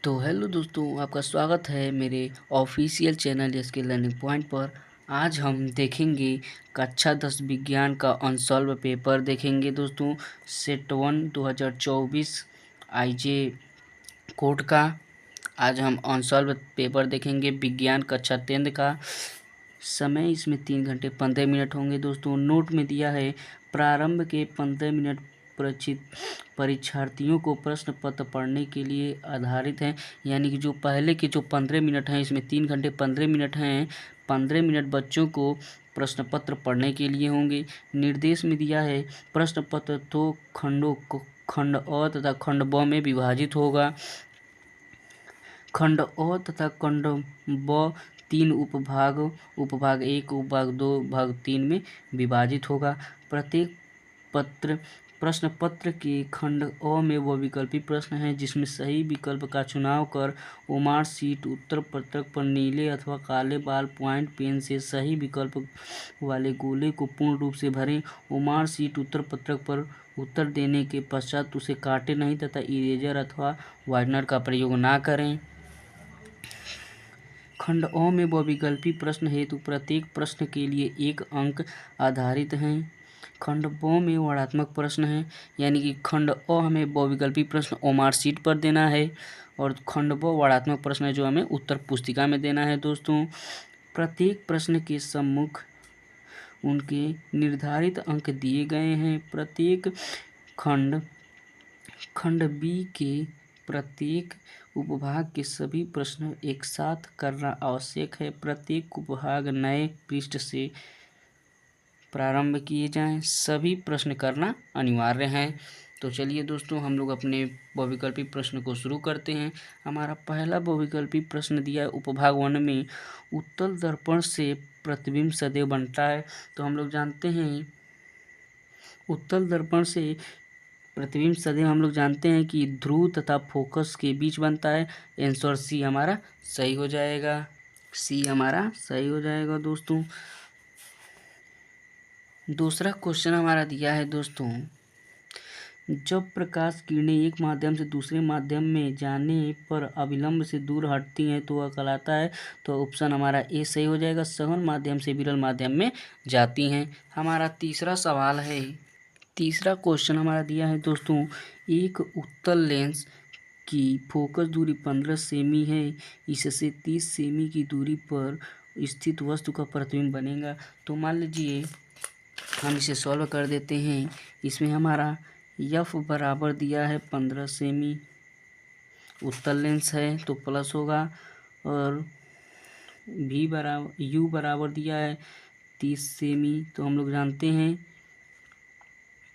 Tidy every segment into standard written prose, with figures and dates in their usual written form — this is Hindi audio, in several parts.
तो हेलो दोस्तों, आपका स्वागत है मेरे official channel SK learning point पर। आज हम देखेंगे कक्षा 10 विज्ञान का अनसॉल्व पेपर देखेंगे दोस्तों। सेट 1 2024 आईजे कोड का आज हम अनसॉल्व पेपर देखेंगे विज्ञान कक्षा 10 का। समय इसमें 3 घंटे 15 मिनट होंगे दोस्तों। नोट में दिया है प्रारंभ के 15 मिनट परीक्षार्थियों को प्रश्न पत्र पढ़ने के लिए आधारित हैं। यानी कि जो पहले के जो 15 मिनट हैं, इसमें 3 घंटे 15 मिनट हैं। 15 मिनट बच्चों को प्रश्न पत्र पढ़ने के लिए होंगे। निर्देश में दिया है प्रश्न पत्र दो खंडों को खंड अ तथा खंड ब में विभाजित होगा। खंड अ तथा खंड ब 3 उपभाग 1, उपभाग 2, भाग 3 में विभाजित होगा। प्रत्येक प्रश्न पत्र के खंड अ में वह विकल्पी प्रश्न है जिसमें सही विकल्प का चुनाव कर ओमार शीट उत्तर पत्रक पर नीले अथवा काले बाल पॉइंट पेन से सही विकल्प वाले गोले को पूर्ण रूप से भरें। ओमार शीट उत्तर पत्रक पर उत्तर देने के पश्चात उसे काटे नहीं तथा इरेजर अथवा वाइटनर का प्रयोग ना करें। खंड अ में बहुविकल्पी प्रश्न हेतु प्रत्येक प्रश्न के लिए 1 अंक आधारित हैं। खंड ब में वर्णात्मक प्रश्न है, यानी कि खंड अ हमें बहुविकल्पी प्रश्न ओमार शीट पर देना है और खंड ब वर्णात्मक प्रश्न है जो हमें उत्तर पुस्तिका में देना है दोस्तों। प्रत्येक प्रश्न के सम्मुख उनके निर्धारित अंक दिए गए हैं। प्रत्येक खंड बी के प्रत्येक उपभाग के सभी प्रश्न एक साथ करना आवश्यक है। प्रत्येक उपभाग नए पृष्ठ से प्रारंभ किए जाएं। सभी प्रश्न करना अनिवार्य है। तो चलिए दोस्तों, हम लोग अपने बहुविकल्पी प्रश्न को शुरू करते हैं। हमारा पहला बहुविकल्पी प्रश्न दिया है उपभाग 1 में उत्तल दर्पण से प्रतिबिंब सदैव बनता है। तो हम लोग जानते हैं उत्तल दर्पण से प्रतिबिंब सदैव हम लोग जानते हैं कि ध्रुव तथा फोकस के बीच बनता है। आंसर सी हमारा सही हो जाएगा। सी हमारा सही हो जाएगा दोस्तों। दूसरा क्वेश्चन हमारा दिया है दोस्तों, जब प्रकाश किरणें एक माध्यम से दूसरे माध्यम में जाने पर अविलंब से दूर हटती हैं तो वह कहलाता है। तो ऑप्शन हमारा ए सही हो जाएगा, सघन माध्यम से विरल माध्यम में जाती हैं। हमारा तीसरा सवाल है, तीसरा क्वेश्चन हमारा दिया है दोस्तों, एक उत्तल लेंस की फोकस दूरी 15 सेमी है, इससे 30 सेमी की दूरी पर स्थित वस्तु का प्रतिबिंब बनेगा। तो मान लीजिए हम इसे सॉल्व कर देते हैं। इसमें हमारा एफ बराबर दिया है 15 सेमी, उत्तल लेंस है तो प्लस होगा, और यू बराबर दिया है 30 सेमी। तो हम लोग जानते हैं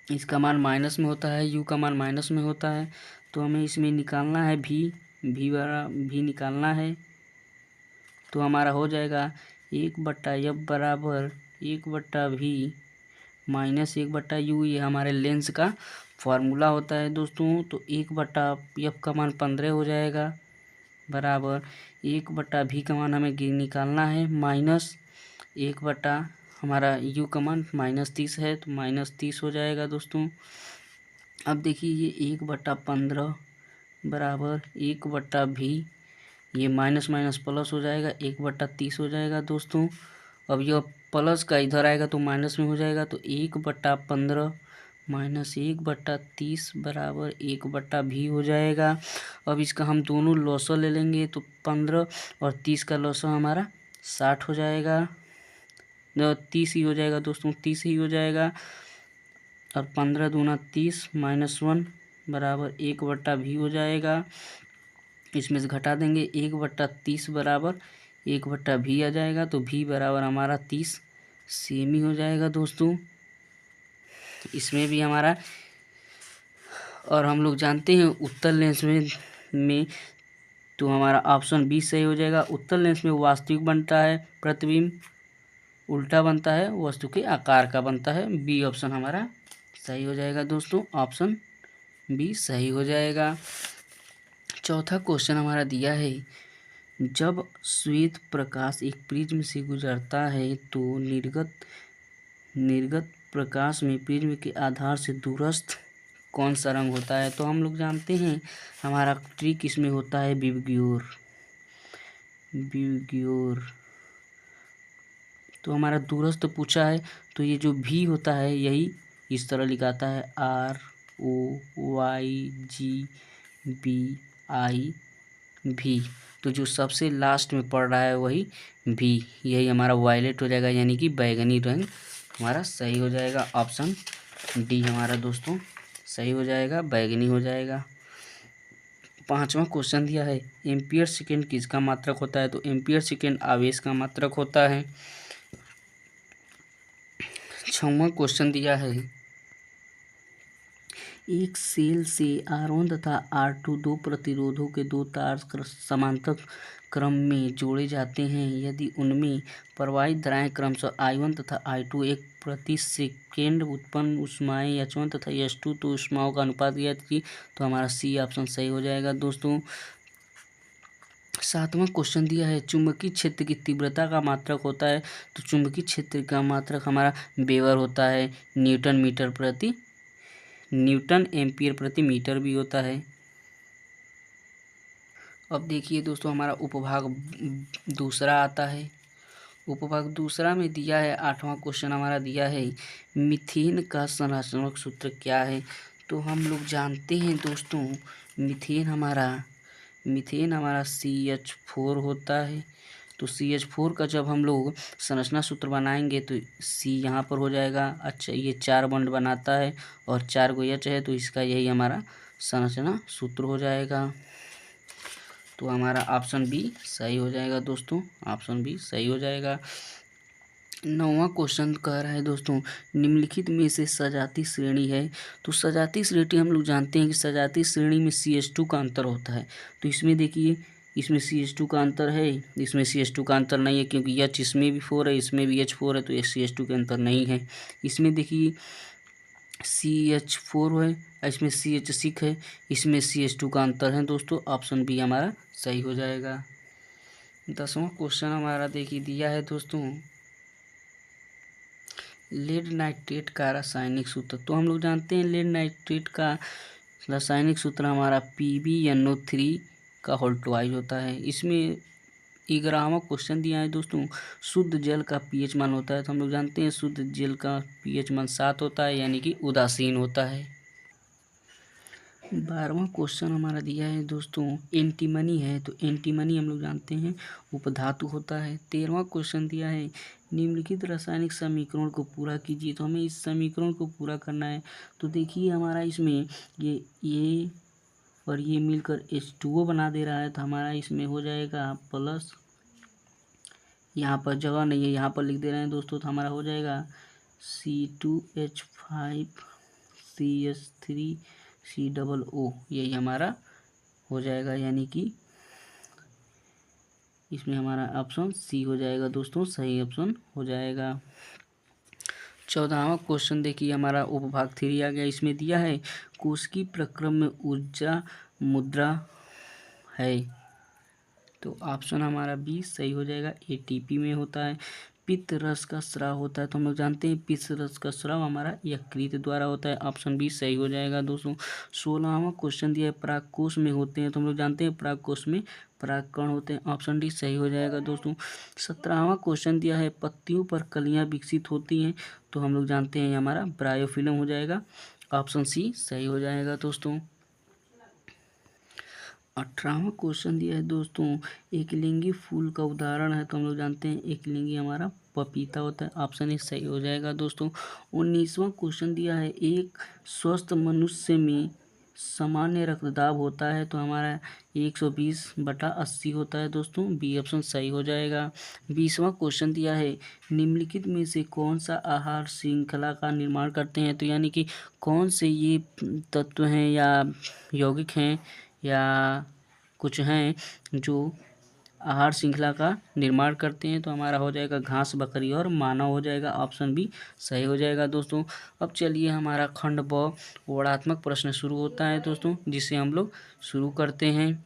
इसका मान माइनस में होता है, यू का मान माइनस में होता है। तो हमें इसमें निकालना है भी निकालना है। तो हमारा हो जाएगा 1/f बराबर 1/v माइनस 1/u। ये हमारे लेंस का फॉर्मूला होता है दोस्तों। तो 1/f का मान 15 हो जाएगा बराबर 1/v का मान हमें निकालना है माइनस 1/ हमारा u का मान -30 है तो -30 हो जाएगा दोस्तों। अब देखिए ये 1/15 बराबर 1/v, ये माइनस माइनस प्लस हो जाएगा 1/30 हो जाएगा दोस्तों। अब यह प्लस का इधर आएगा तो माइनस में हो जाएगा। तो 1/15 माइनस 1/30 बराबर 1/v हो जाएगा। अब इसका हम दोनों लॉसा ले लेंगे तो 15 और 30 का लॉसा हमारा 60 हो जाएगा, 30 ही हो जाएगा दोस्तों, 30 ही हो जाएगा। और 15 दूना 30 -1 बराबर 1/v हो जाएगा। इसमें से घटा देंगे 1/30 बराबर 1/v आ जाएगा। तो v बराबर हमारा 30 सेमी हो जाएगा दोस्तों। इसमें भी हमारा, और हम लोग जानते हैं उत्तल लेंस में तो हमारा ऑप्शन बी सही हो जाएगा। उत्तल लेंस में वास्तविक बनता है प्रतिबिंब, उल्टा बनता है वस्तु के आकार का बनता है। बी ऑप्शन हमारा सही हो जाएगा दोस्तों, ऑप्शन बी सही हो जाएगा। चौथा क्वेश्चन हमारा दिया है, जब श्वेत प्रकाश एक प्रिज्म से गुजरता है तो निर्गत प्रकाश में प्रिज्म के आधार से दूरस्थ कौन सा रंग होता है? तो हम लोग जानते हैं हमारा ट्रिक इसमें होता है विबग्योर। विबग्योर। तो हमारा दूरस्थ पूछा है, तो ये जो भी होता है यही इस तरह लिखाता है ROYGBI भी। तो जो सबसे लास्ट में पड़ रहा है वही भी, यही हमारा वायलेट हो जाएगा, यानी कि बैगनी रंग हमारा सही हो जाएगा। ऑप्शन डी हमारा दोस्तों सही हो जाएगा, बैगनी हो जाएगा। 5वां क्वेश्चन दिया है एम्पियर सेकेंड किसका मात्रक होता है? तो एम्पियर सेकेंड आवेश का मात्रक होता है। 6वां क्वेश्चन दिया है एक सेल से R1 तथा R2 दो प्रतिरोधों के दो तार समांतर क्रम में जोड़े जाते हैं। यदि उनमें प्रवाहित धाराएं क्रमशः I1 तथा I2 एक प्रति सेकेंड उत्पन्न ऊष्माएं H1 तथा H2 तो ऊष्माओं का अनुपात ज्ञात कीजिए। तो हमारा सी ऑप्शन सही हो जाएगा दोस्तों। 7वां क्वेश्चन दिया है चुंबकीय क्षेत्र की तीव्रता का मात्रक होता है। तो चुंबकीय क्षेत्र का मात्रक हमारा वेबर होता है। न्यूटन एम्पियर प्रति मीटर भी होता है। अब देखिए दोस्तों हमारा उपभाग दूसरा आता है। उपभाग दूसरा में दिया है 8वां क्वेश्चन हमारा दिया है मीथेन का संरचनात्मक सूत्र क्या है? तो हम लोग जानते हैं दोस्तों मीथेन हमारा CH4 होता है। तो CH4 का जब हम लोग संरचना सूत्र बनाएंगे तो C यहाँ पर हो जाएगा। अच्छा, ये 4 बॉन्ड बनाता है और 4 को H है, तो इसका यही हमारा संरचना सूत्र हो जाएगा। तो हमारा ऑप्शन बी सही हो जाएगा दोस्तों, ऑप्शन बी सही हो जाएगा। 9वां क्वेश्चन कह रहा है दोस्तों निम्नलिखित में से सजातीय श्रेणी है। तो सजातीय श्रेणी हम लोग जानते हैं कि सजातीय श्रेणी में CH2 का अंतर होता है। तो इसमें देखिए इसमें CH2 का अंतर है, इसमें CH2 का अंतर नहीं है, क्योंकि H इसमें भी 4 है, इसमें भी H4 है, तो ये CH2 के अंतर नहीं है। इसमें देखिए CH4 है, इसमें CH6 है, इसमें CH2 का अंतर है दोस्तों। ऑप्शन बी हमारा सही हो जाएगा। 10वां क्वेश्चन हमारा देखिए दिया है दोस्तों लेड नाइट्रेट का रासायनिक सूत्र। तो हम लोग जानते हैं लेड नाइट्रेट का रासायनिक सूत्र हमारा PbNO3 का होल ट्वाइस होता है। इसमें 11वां क्वेश्चन दिया है दोस्तों शुद्ध जल का pH मान होता है। तो हम लोग जानते हैं शुद्ध जल का pH मान 7 होता है, यानी कि उदासीन होता है। 12वां क्वेश्चन हमारा दिया है दोस्तों एंटीमनी है। तो एंटीमनी हम लोग जानते हैं उपधातु होता है। 13वां क्वेश्चन दिया है निम्नलिखित रासायनिक समीकरण को पूरा कीजिए। तो हमें इस समीकरण को पूरा करना है। तो देखिए हमारा इसमें ये और ये मिलकर H2O बना दे रहा है। तो हमारा इसमें हो जाएगा प्लस, यहाँ पर जगह नहीं है, यहाँ पर लिख दे रहे हैं दोस्तों, तो हमारा हो जाएगा C2H5CH3COO, यही हमारा हो जाएगा, यानी कि इसमें हमारा ऑप्शन सी हो जाएगा दोस्तों, सही ऑप्शन हो जाएगा। 14वां क्वेश्चन देखिए हमारा उपभाग 3 आ गया। इसमें दिया है कोशिकीय प्रक्रम में ऊर्जा मुद्रा है। तो ऑप्शन हमारा बी सही हो जाएगा, ATP में होता है। पित्त रस का स्राव होता है। तो हम लोग जानते हैं पित्त रस का स्राव हमारा यकृत द्वारा होता है। ऑप्शन बी सही हो जाएगा दोस्तों। 16वां क्वेश्चन दिया है परागकोश में होते हैं। तो हम लोग जानते हैं परागकोश में परागकण होते हैं। ऑप्शन डी सही हो जाएगा दोस्तों। 17वां क्वेश्चन दिया है पत्तियों पर कलियां विकसित होती हैं। तो हम लोग जानते हैं हमारा ब्रायोफिल्म हो जाएगा। ऑप्शन सी सही हो जाएगा दोस्तों। 18वां क्वेश्चन दिया है दोस्तों एकलिंगी फूल का उदाहरण है। तो हम लोग जानते हैं एकलिंगी हमारा पपीता होता है। ऑप्शन ए सही हो जाएगा दोस्तों। 19वां क्वेश्चन दिया है एक स्वस्थ मनुष्य में सामान्य रक्तदाब होता है। तो हमारा 120/80 होता है दोस्तों, बी ऑप्शन सही हो जाएगा। 20वां क्वेश्चन दिया है निम्नलिखित में से कौन सा आहार श्रृंखला का निर्माण करते हैं। तो यानी कि कौन से ये तत्व हैं या यौगिक हैं या कुछ हैं जो आहार श्रृंखला का निर्माण करते हैं। तो हमारा हो जाएगा घास, बकरी और मानव हो जाएगा। ऑप्शन बी सही हो जाएगा दोस्तों। अब चलिए हमारा खंड ब वर्णात्मक प्रश्न शुरू होता है दोस्तों, जिसे हम लोग शुरू करते हैं।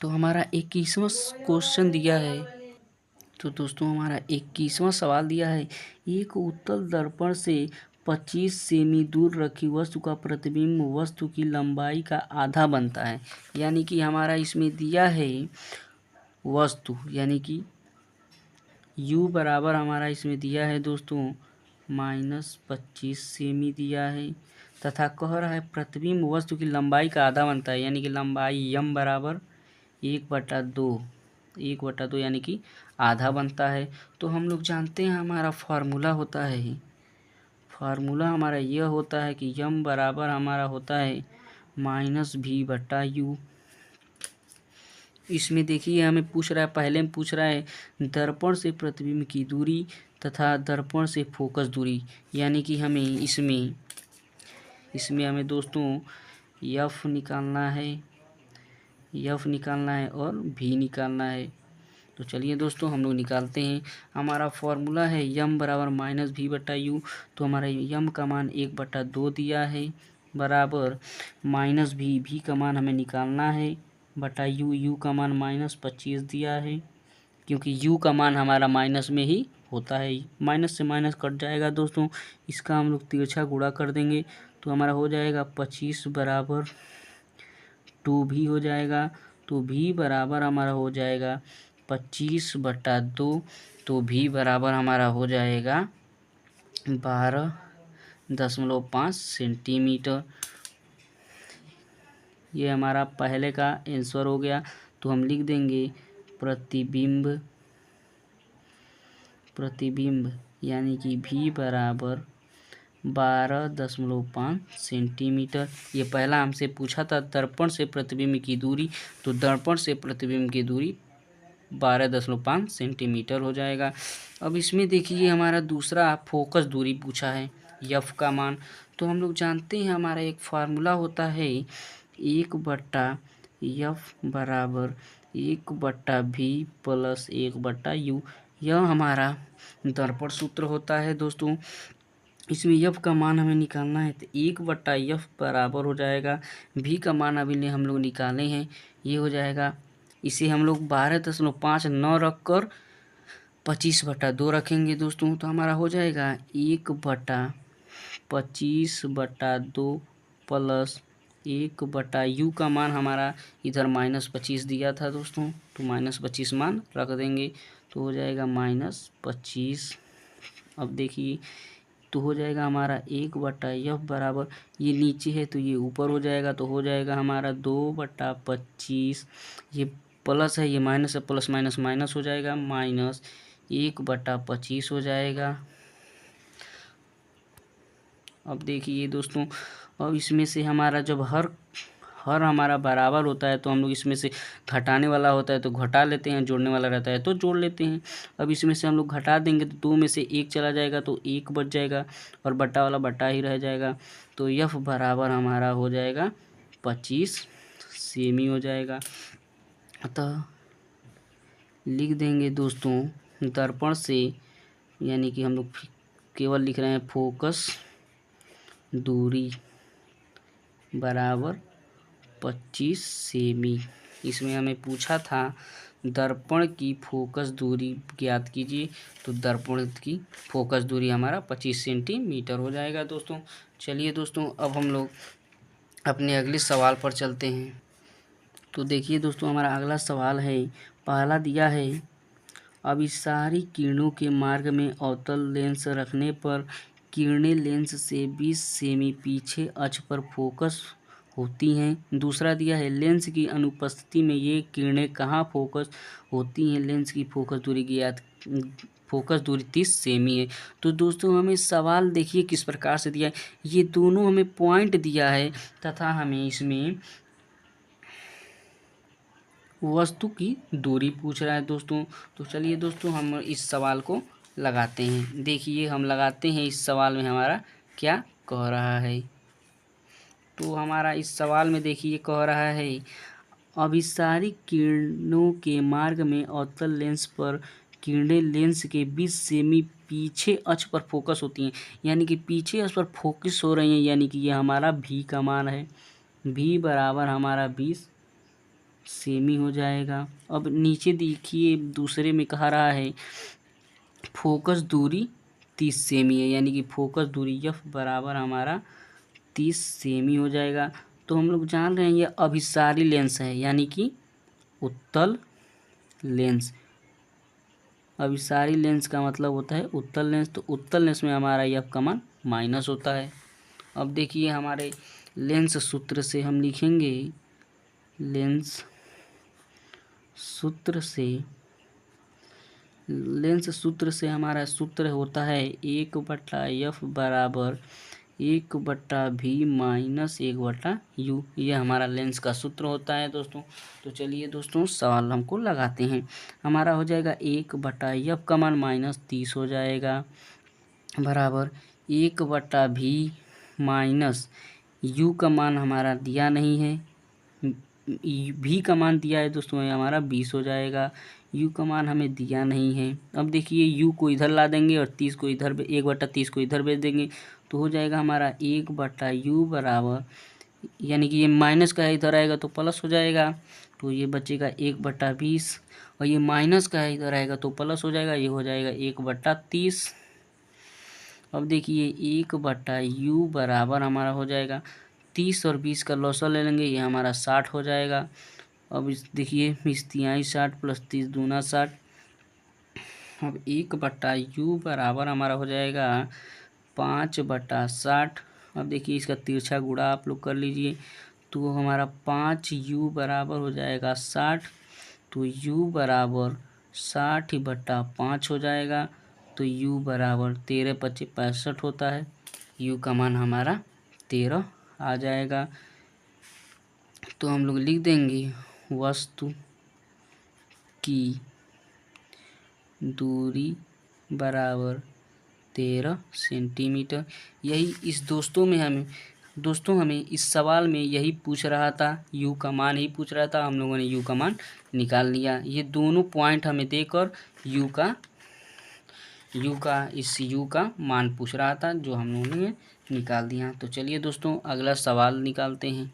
तो हमारा 21वां क्वेश्चन दिया है। तो दोस्तों हमारा 21वां सवाल दिया है एक उत्तल दर्पण से 25 सेमी दूर रखी वस्तु का प्रतिबिंब वस्तु की लंबाई का आधा बनता है। यानी कि हमारा इसमें दिया है वस्तु, यानी कि u बराबर हमारा इसमें दिया है दोस्तों -25 सेमी दिया है, तथा कह रहा है प्रतिबिंब वस्तु की लंबाई का आधा बनता है, यानी कि लंबाई m बराबर 1/2 यानी कि आधा बनता है। तो हम लोग जानते हैं हमारा फार्मूला होता है, फार्मूला हमारा यह होता है कि m बराबर हमारा होता है -v/u। इसमें देखिए हमें पूछ रहा है, पहले में पूछ रहा है दर्पण से प्रतिबिंब की दूरी तथा दर्पण से फोकस दूरी, यानी कि हमें इसमें हमें दोस्तों f निकालना है और v निकालना है। तो चलिए दोस्तों हम लोग निकालते हैं। हमारा फॉर्मूला है m बराबर -v/u, तो हमारा m का मान 1/2 दिया है बराबर -v का मान हमें निकालना है बटा u का मान -25 दिया है, क्योंकि u का मान हमारा माइनस में ही होता है, माइनस से माइनस कट जाएगा दोस्तों, इसका हम लोग तिरछा गुणा कर देंगे तो हमारा हो जाएगा 25 बराबर 2v हो जाएगा। तो v बराबर हमारा हो जाएगा 25/2, तो v बराबर हमारा हो जाएगा 12.5 सेंटीमीटर। ये हमारा पहले का आंसर हो गया। तो हम लिख देंगे प्रतिबिंब यानी कि v बराबर 12.5 सेंटीमीटर। ये पहला हमसे पूछा था दर्पण से प्रतिबिंब की दूरी, तो दर्पण से प्रतिबिंब की दूरी 12.5 सेंटीमीटर हो जाएगा। अब इसमें देखिए हमारा दूसरा फोकस दूरी पूछा है, f का मान। तो हम लोग जानते हैं हमारा एक फार्मूला होता है 1/f बराबर 1/v प्लस 1/u। यह हमारा दर्पण सूत्र होता है दोस्तों। इसमें f का मान हमें निकालना है, तो 1/f बराबर हो जाएगा v का मान अभी हम लोग निकाले हैं, ये हो जाएगा, इसे हम लोग 12.5 न रख कर 25/2 रखेंगे दोस्तों, तो हमारा हो जाएगा 1/25/2 प्लस 1/u का मान हमारा इधर -25 दिया था दोस्तों, तो -25 मान रख देंगे तो हो जाएगा -25। अब देखिए तो हो जाएगा हमारा 1/f बराबर, ये नीचे है तो ये ऊपर हो जाएगा, तो हो जाएगा हमारा 2/25, ये प्लस है ये माइनस है, प्लस माइनस माइनस हो जाएगा, -1/25 हो जाएगा। अब देखिए दोस्तों, अब इसमें से हमारा जब हर हमारा बराबर होता है तो हम लोग इसमें से घटाने वाला होता है तो घटा लेते हैं, जोड़ने वाला रहता है तो जोड़ लेते हैं। अब इसमें से हम लोग घटा देंगे तो 2 में से 1 चला जाएगा तो 1 बच जाएगा और बटा वाला बटा ही रह जाएगा। तो f बराबर हमारा हो जाएगा 25 सेमी हो जाएगा। अतः लिख देंगे दोस्तों दर्पण से, यानी कि हम लोग केवल लिख रहे हैं फोकस दूरी बराबर 25 सेमी। इसमें हमें पूछा था दर्पण की फोकस दूरी ज्ञात कीजिए, तो दर्पण की फोकस दूरी हमारा 25 सेंटीमीटर हो जाएगा दोस्तों। चलिए दोस्तों अब हम लोग अपने अगले सवाल पर चलते हैं। तो देखिए दोस्तों हमारा अगला सवाल है, पहला दिया है अभिसारी किरणों के मार्ग में अवतल लेंस रखने पर किरणें लेंस से 20 सेमी पीछे अक्ष पर फोकस होती हैं। दूसरा दिया है लेंस की अनुपस्थिति में ये किरणें कहाँ फोकस होती हैं, लेंस की फोकस दूरी 30 सेमी है। तो दोस्तों हमें सवाल देखिए किस प्रकार से दिया है, ये दोनों हमें पॉइंट दिया है तथा हमें इसमें वस्तु की दूरी पूछ रहा है दोस्तों। तो चलिए दोस्तों हम इस सवाल को लगाते हैं। देखिए हम लगाते हैं इस सवाल में हमारा क्या कह रहा है। तो हमारा इस सवाल में देखिए कह रहा है अभिसारी किरणों के मार्ग में अवतल लेंस पर किरणें लेंस के 20 सेमी पीछे अक्ष पर फोकस होती हैं, यानी कि पीछे अक्ष पर फोकस हो रही हैं, यानी कि ये हमारा v का मान है, v बराबर हमारा 20 सेमी हो जाएगा। अब नीचे देखिए दूसरे में कहा रहा है फोकस दूरी 30 सेमी है, यानी कि फोकस दूरी F बराबर हमारा 30 सेमी हो जाएगा। तो हम लोग जान रहे हैं ये अभिसारी लेंस है, यानी कि उत्तल लेंस। अभिसारी लेंस का मतलब होता है उत्तल लेंस। तो उत्तल लेंस में हमारा F का मान माइनस होता है। अब देखिए हमारे लेंस सूत्र से हम लिखेंगे, लेंस सूत्र से हमारा सूत्र होता है 1/F बराबर 1/V माइनस 1/U। ये हमारा लेंस का सूत्र होता है दोस्तों। तो चलिए दोस्तों सवाल हमको लगाते हैं। हमारा हो जाएगा 1/F का मान -30 हो जाएगा बराबर 1/V माइनस U का मान हमारा दिया नहीं है, V का मान दिया है दोस्तों, ये हमारा 20 हो जाएगा। U का मान हमें दिया नहीं है। अब देखिए U को इधर ला देंगे और 30 को इधर, 1/30 को इधर भेज देंगे, तो हो जाएगा हमारा 1/U बराबर, यानी कि ये माइनस का है इधर आएगा तो प्लस हो जाएगा, तो ये बचेगा 1/20, और ये माइनस का है इधर आएगा तो प्लस हो जाएगा, ये हो जाएगा 1/30। अब देखिए 1/U बराबर हमारा हो जाएगा 30 और 20 का लॉसर ले लेंगे, ये हमारा 60 हो जाएगा। अब इस देखिए 20×3 = 60 + 30 × 60। अब 1/U बराबर हमारा हो जाएगा 5/60। अब देखिए इसका तिरछा गुणा आप लोग कर लीजिए, तो हमारा 5U बराबर हो जाएगा 60। तो U बराबर 60/5 हो जाएगा। तो U बराबर 13×5 = 65 होता है। U का मान हमारा 13 आ जाएगा। तो हम लोग लिख देंगे वस्तु की दूरी बराबर 13 सेंटीमीटर। यही इस दोस्तों हमें इस सवाल में यही पूछ रहा था, U का मान ही पूछ रहा था। हम लोगों ने U का मान निकाल लिया। ये दोनों पॉइंट हमें देकर U का मान पूछ रहा था, जो हम लोगों ने निकाल दिया। तो चलिए दोस्तों अगला सवाल निकालते हैं।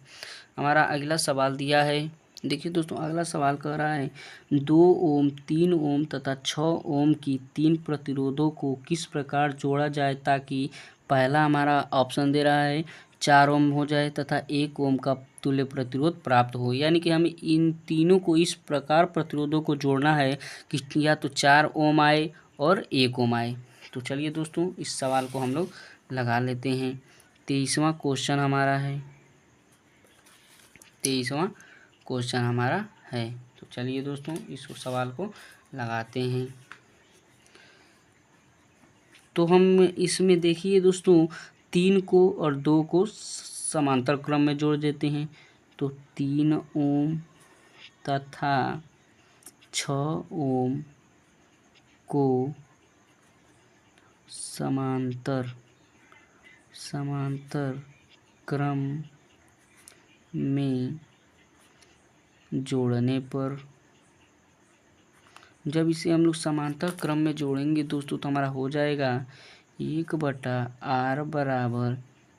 हमारा अगला सवाल दिया है, देखिए दोस्तों अगला सवाल कह रहा है 2 ओम 3 ओम तथा 6 ओम की 3 प्रतिरोधों को किस प्रकार जोड़ा जाए ताकि पहला हमारा ऑप्शन दे रहा है 4 ओम हो जाए तथा 1 ओम का तुल्य प्रतिरोध प्राप्त हो। यानी कि हमें इन तीनों को इस प्रकार प्रतिरोधों को जोड़ना है कि या तो 4 ओम आए और 1 ओम आए। तो चलिए दोस्तों इस सवाल को हम लोग लगा लेते हैं। 23वां क्वेश्चन हमारा है। तो चलिए दोस्तों इस सवाल को लगाते हैं। तो हम इसमें देखिए दोस्तों 3 को और 2 को समांतर क्रम में जोड़ देते हैं। तो 3 ओम तथा 6 ओम को समांतर क्रम में जोड़ने पर, जब इसे हम लोग समांतर क्रम में जोड़ेंगे दोस्तों तो हमारा हो जाएगा 1/R बराबर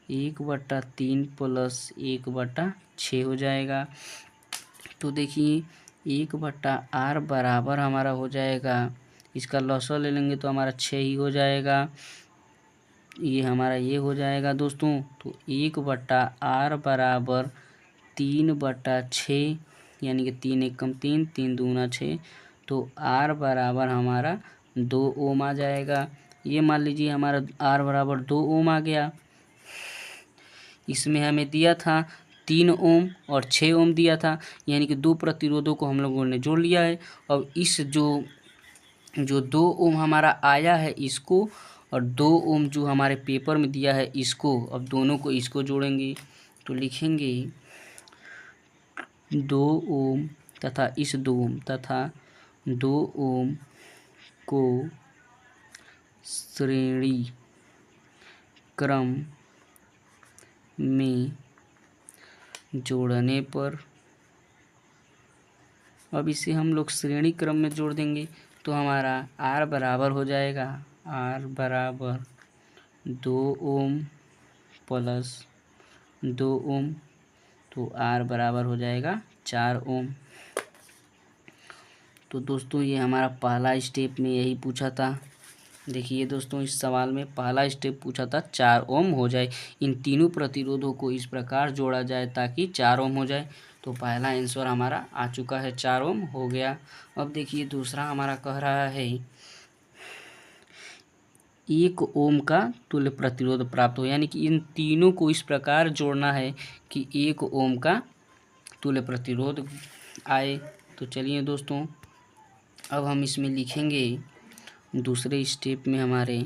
1/3 + 1/6 हो जाएगा। तो देखिए 1/R बराबर हमारा हो जाएगा, इसका लॉसर ले लेंगे तो हमारा 6 ही हो जाएगा, ये हमारा ये हो जाएगा दोस्तों। तो 1/R बराबर 3/6, यानी कि 3 × 1 = 3, 3 × 2 = 6। तो R बराबर हमारा 2 ओम आ जाएगा। ये मान लीजिए हमारा R बराबर 2 ओम आ गया। इसमें हमें दिया था 3 ओम और 6 ओम दिया था, यानी कि 2 प्रतिरोधों को हम लोगों ने जोड़ लिया है। अब इस जो 2 ओम हमारा आया है इसको, और 2 ओम जो हमारे पेपर में दिया है इसको, अब दोनों को इसको जोड़ेंगे तो लिखेंगे 2 ओम तथा इस 2 ओम तथा 2 ओम को श्रेणी क्रम में जोड़ने पर, अब इसे हम लोग श्रेणी क्रम में जोड़ देंगे तो हमारा R बराबर हो जाएगा, R बराबर 2 ओम प्लस 2 ओम, तो R बराबर हो जाएगा 4 ओम। तो दोस्तों ये हमारा पहला स्टेप में यही पूछा था। देखिए दोस्तों, इस सवाल में पहला स्टेप पूछा था 4 ओम हो जाए। इन तीनों प्रतिरोधों को इस प्रकार जोड़ा जाए ताकि 4 ओम हो जाए। तो पहला आंसर हमारा आ चुका है, 4 ओम हो गया। अब देखिए दूसरा हमारा कह रहा है 1 ओम का तुल्य प्रतिरोध प्राप्त हो, यानी कि इन तीनों को इस प्रकार जोड़ना है कि 1 ओम का तुल्य प्रतिरोध आए। तो चलिए दोस्तों, अब हम इसमें लिखेंगे दूसरे स्टेप में हमारे,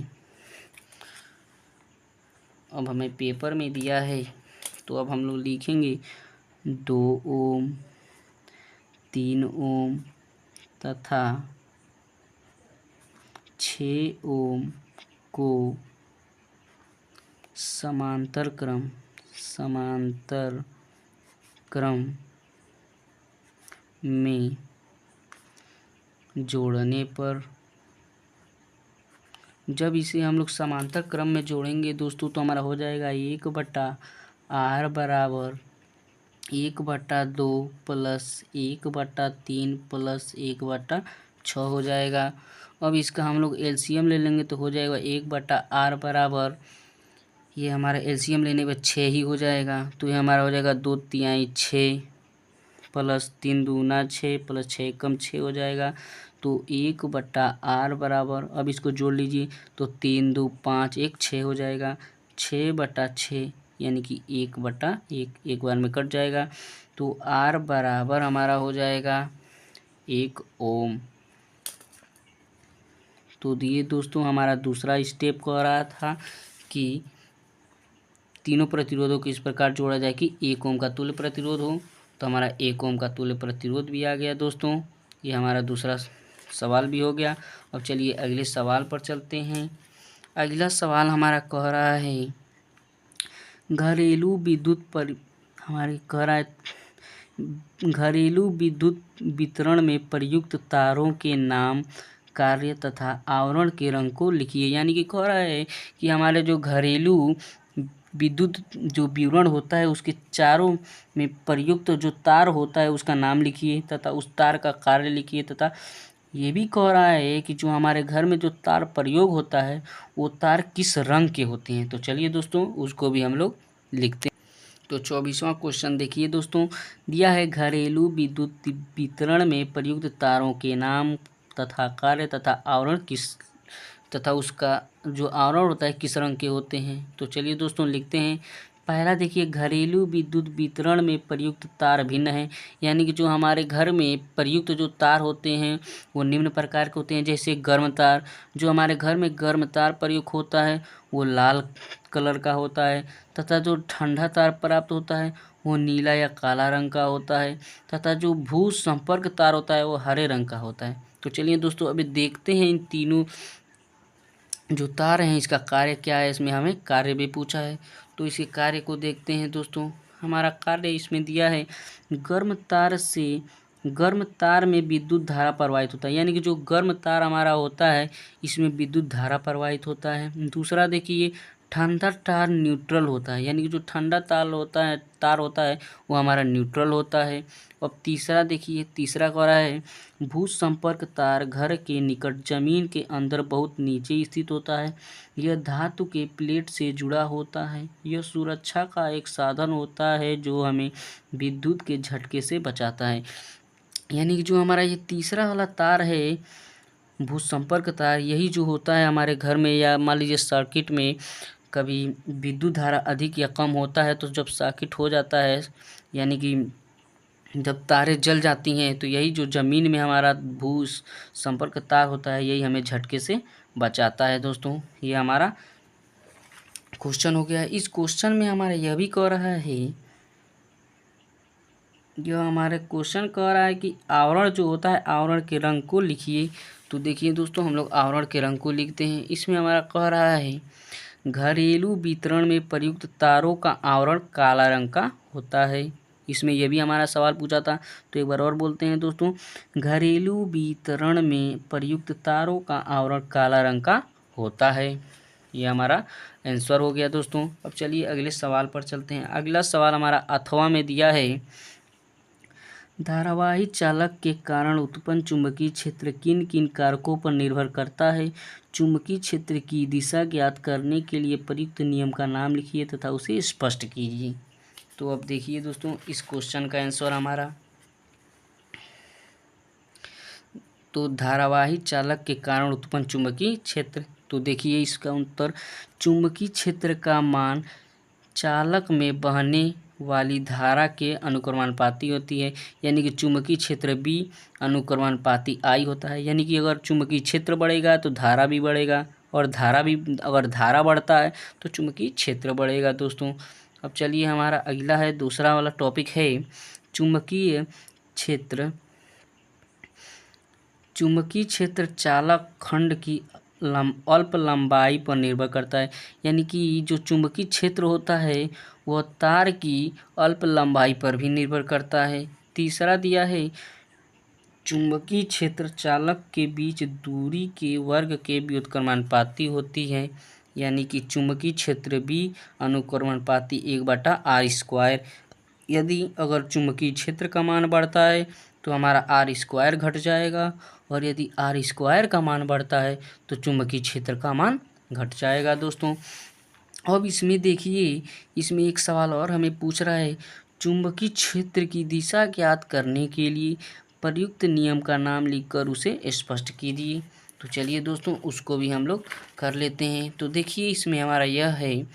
अब हमें पेपर में दिया है तो अब हम लोग लिखेंगे 2 ओम, 3 ओम तथा 6 ओम को समांतर क्रम में जोड़ने पर, जब इसे हम लोग समांतर क्रम में जोड़ेंगे दोस्तों तो हमारा हो जाएगा 1/r बराबर 1/2 प्लस 1/3 प्लस 1/6 हो जाएगा। अब इसका हम लोग एलसीएम ले लेंगे तो हो जाएगा 1/r बराबर, ये हमारा एलसीएम लेने पर 6 ही हो जाएगा। तो ये हमारा हो जाएगा 2 तिहाई 6 प्लस 3 दूना 6 प्लस 6 कम 6 हो जाएगा। तो 1/r बराबर, अब इसको जोड़ लीजिए तो 3 2 5 1 6 हो जाएगा। 6/6 यानी कि 1/1 एक बार में कट जाएगा। तो r बराबर हमारा हो जाएगा 1 ओम। तो दिए दोस्तों, हमारा दूसरा स्टेप कह रहा था कि तीनों प्रतिरोधों को इस प्रकार जोड़ा जाए कि 1 ओम का तुल्य प्रतिरोध हो। तो हमारा 1 ओम का तुल्य प्रतिरोध भी आ गया दोस्तों। ये हमारा दूसरा सवाल भी हो गया। अब चलिए अगले सवाल पर चलते हैं। अगला सवाल हमारा कह रहा है घरेलू विद्युत पर, हमारे कह रहा है घरेलू विद्युत वितरण में प्रयुक्त तारों के नाम, कार्य तथा आवरण के रंग को लिखिए। यानी कि कह रहा है कि हमारे जो घरेलू विद्युत जो विवरण होता है उसके चारों में प्रयुक्त जो तार होता है उसका नाम लिखिए तथा उस तार का कार्य लिखिए, तथा ये भी कह रहा है कि जो हमारे घर में जो तार प्रयोग होता है वो तार किस रंग के होते हैं। तो चलिए दोस्तों, उसको भी हम लोग लिखते हैं। तो 24वां क्वेश्चन देखिए दोस्तों, दिया है घरेलू विद्युत वितरण में प्रयुक्त तारों के नाम तथा कार्य तथा आवरण किस, तथा उसका जो आवरण होता है किस रंग के होते हैं। तो चलिए दोस्तों लिखते हैं। पहला देखिए, घरेलू विद्युत वितरण में प्रयुक्त तार भिन्न है, यानी कि जो हमारे घर में प्रयुक्त जो तार होते हैं वो निम्न प्रकार के होते हैं। जैसे गर्म तार, जो हमारे घर में गर्म तार प्रयुक्त होता है वो लाल कलर का होता है, तथा जो ठंडा तार प्राप्त होता है वो नीला या काला रंग का होता है, तथा जो भू संपर्क तार होता है वो हरे रंग का होता है। तो चलिए दोस्तों, अभी देखते हैं इन तीनों जो तार हैं इसका कार्य क्या है। इसमें हमें कार्य भी पूछा है तो इसके कार्य को देखते हैं दोस्तों। हमारा कार्य इसमें दिया है गर्म तार में विद्युत धारा प्रवाहित होता है, यानी कि जो गर्म तार हमारा होता है इसमें विद्युत धारा प्रवाहित होता है। दूसरा देखिए, ठंडा तार न्यूट्रल होता है, यानी कि जो ठंडा तार होता है वो हमारा न्यूट्रल होता है। अब तीसरा देखिए, तीसरा कह रहा है भू संपर्क तार घर के निकट जमीन के अंदर बहुत नीचे स्थित होता है। यह धातु के प्लेट से जुड़ा होता है। यह सुरक्षा का एक साधन होता है जो हमें विद्युत के झटके से बचाता है। यानी कि जो हमारा ये तीसरा वाला तार है भू संपर्क तार, यही जो होता है हमारे घर में या मान लीजिए सर्किट में कभी विद्युत धारा अधिक या कम होता है तो जब सर्किट हो जाता है, यानी कि जब तारें जल जाती हैं तो यही जो ज़मीन में हमारा भू संपर्क तार होता है यही हमें झटके से बचाता है। दोस्तों, ये हमारा क्वेश्चन हो गया। इस क्वेश्चन में हमारा यह भी कह रहा है, जो हमारे क्वेश्चन कह रहा है कि आवरण जो होता है आवरण के रंग को लिखिए। तो देखिए दोस्तों, हम लोग आवरण के रंग को लिखते हैं। इसमें हमारा कह रहा है घरेलू वितरण में प्रयुक्त तारों का आवरण काला रंग का होता है। इसमें यह भी हमारा सवाल पूछा था तो एक बार और बोलते हैं दोस्तों, घरेलू वितरण में प्रयुक्त तारों का आवरण काला रंग का होता है। ये हमारा आंसर हो गया दोस्तों। अब चलिए अगले सवाल पर चलते हैं। अगला सवाल हमारा अथवा में दिया है धारावाही चालक के कारण उत्पन्न चुंबकीय क्षेत्र किन किन कारकों पर निर्भर करता है? चुंबकीय क्षेत्र की दिशा ज्ञात करने के लिए प्रयुक्त नियम का नाम लिखिए तथा उसे स्पष्ट कीजिए। तो अब देखिए दोस्तों, इस क्वेश्चन का आंसर हमारा, तो धारावाही चालक के कारण उत्पन्न चुंबकीय क्षेत्र, तो देखिए इसका उत्तर, चुंबकीय क्षेत्र का मान चालक में बहने वाली धारा के अनुक्रमानुपाती होती है। यानी कि चुंबकीय क्षेत्र B अनुक्रमानुपाती I होता है। यानी कि अगर चुंबकीय क्षेत्र बढ़ेगा तो धारा भी बढ़ेगा, और अगर धारा बढ़ता है तो चुंबकीय क्षेत्र बढ़ेगा दोस्तों। अब चलिए, हमारा अगला है, दूसरा वाला टॉपिक है चुंबकीय क्षेत्र। चुंबकीय क्षेत्र चालक खंड की अल्प लंबाई पर निर्भर करता है। यानी कि जो चुंबकीय क्षेत्र होता है वह तार की अल्प लंबाई पर भी निर्भर करता है। तीसरा दिया है, चुंबकीय क्षेत्र चालक के बीच दूरी के वर्ग के व्युत्क्रमानुपाती होती है। यानी कि चुंबकीय क्षेत्र B अनुक्रमानुपाती 1/r²। यदि अगर चुंबकीय क्षेत्र का मान बढ़ता है तो हमारा r² घट जाएगा, और यदि r² का मान बढ़ता है तो चुंबकीय क्षेत्र का मान घट जाएगा दोस्तों। अब इसमें देखिए, इसमें एक सवाल और हमें पूछ रहा है, चुंबकीय क्षेत्र की दिशा ज्ञात करने के लिए प्रयुक्त नियम का नाम लिखकर उसे स्पष्ट कीजिए। तो चलिए दोस्तों, उसको भी हम लोग कर लेते हैं। तो देखिए, इसमें हमारा यह है,